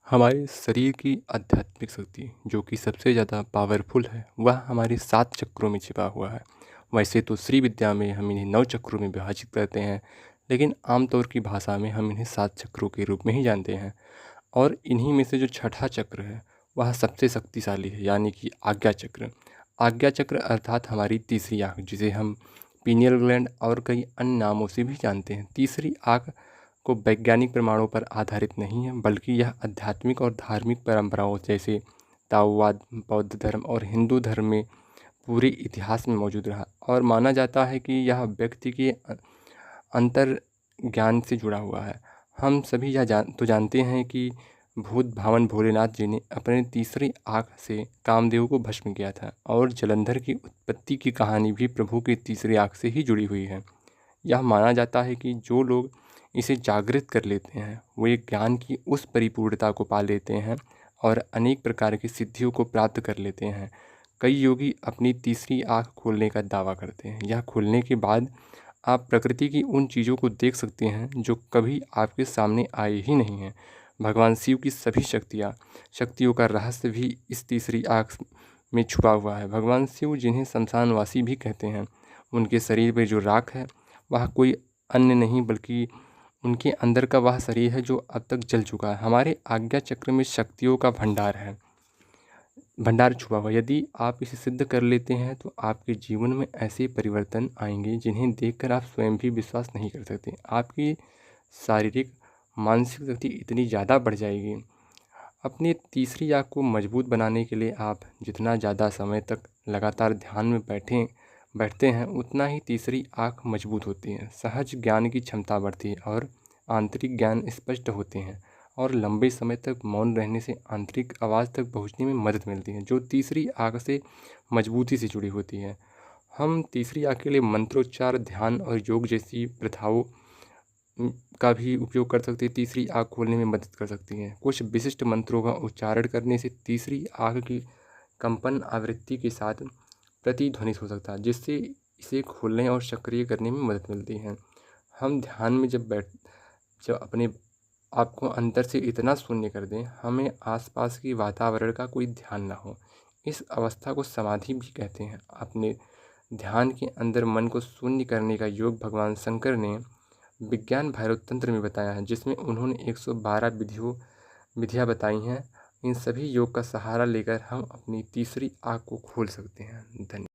हमारे शरीर की आध्यात्मिक शक्ति जो कि सबसे ज़्यादा पावरफुल है वह हमारे 7 चक्रों में छिपा हुआ है। वैसे तो श्री विद्या में हम इन्हें 9 चक्रों में विभाजित करते हैं, लेकिन आमतौर की भाषा में हम इन्हें 7 चक्रों के रूप में ही जानते हैं। और इन्हीं में से जो छठा चक्र है वह सबसे शक्तिशाली है, यानी कि आज्ञा चक्र। आज्ञा चक्र अर्थात हमारी तीसरी आँख, जिसे हम पीनियल ग्लैंड और कई अन्य नामों से भी जानते हैं। तीसरी आँख को वैज्ञानिक प्रमाणों पर आधारित नहीं है, बल्कि यह आध्यात्मिक और धार्मिक परंपराओं जैसे ताओवाद, बौद्ध धर्म और हिंदू धर्म में पूरे इतिहास में मौजूद रहा। और माना जाता है कि यह व्यक्ति के अंतर ज्ञान से जुड़ा हुआ है। हम सभी यह जानते हैं कि भूत भावन भोलेनाथ जी ने अपने तीसरी आँख से कामदेव को भस्म किया था, और जलंधर की उत्पत्ति की कहानी भी प्रभु की तीसरी आँख से ही जुड़ी हुई है। यह माना जाता है कि जो लोग इसे जागृत कर लेते हैं वो एक ज्ञान की उस परिपूर्णता को पा लेते हैं और अनेक प्रकार की सिद्धियों को प्राप्त कर लेते हैं। कई योगी अपनी तीसरी आँख खोलने का दावा करते हैं। यह खुलने के बाद आप प्रकृति की उन चीज़ों को देख सकते हैं जो कभी आपके सामने आए ही नहीं हैं। भगवान शिव की सभी शक्तियों का रहस्य भी इस तीसरी आँख में छुपा हुआ है। भगवान शिव, जिन्हें शमशानवासी भी कहते हैं, उनके शरीर पर जो राख है वह कोई अन्य नहीं बल्कि उनके अंदर का वह शरीर है जो अब तक जल चुका है। हमारे आज्ञा चक्र में शक्तियों का भंडार छुपा हुआ। यदि आप इसे सिद्ध कर लेते हैं तो आपके जीवन में ऐसे परिवर्तन आएंगे जिन्हें देखकर आप स्वयं भी विश्वास नहीं कर सकते। आपकी शारीरिक मानसिक शक्ति इतनी ज़्यादा बढ़ जाएगी। अपनी तीसरी आँख को मजबूत बनाने के लिए आप जितना ज़्यादा समय तक लगातार ध्यान में बैठते हैं उतना ही तीसरी आँख मजबूत होती है। सहज ज्ञान की क्षमता बढ़ती है और आंतरिक ज्ञान स्पष्ट होते हैं। और लंबे समय तक मौन रहने से आंतरिक आवाज़ तक पहुंचने में मदद मिलती है, जो तीसरी आँख से मजबूती से जुड़ी होती है। हम तीसरी आँख के लिए मंत्रोच्चार, ध्यान और योग जैसी प्रथाओं का भी उपयोग कर सकते हैं। तीसरी आँख खोलने में मदद कर सकती हैं। कुछ विशिष्ट मंत्रों का उच्चारण करने से तीसरी आँख की कंपन आवृत्ति के साथ प्रतिध्वनित हो सकता है, जिससे इसे खोलने और सक्रिय करने में मदद मिलती है। हम ध्यान में जब अपने आप को अंदर से इतना शून्य कर दें, हमें आसपास के वातावरण का कोई ध्यान ना हो, इस अवस्था को समाधि भी कहते हैं। अपने ध्यान के अंदर मन को शून्य करने का योग भगवान शंकर ने विज्ञान भैरव तंत्र में बताया है, जिसमें उन्होंने 112 विधियाँ बताई हैं। इन सभी योग का सहारा लेकर हम अपनी तीसरी आँख को खोल सकते हैं। धन्यवाद।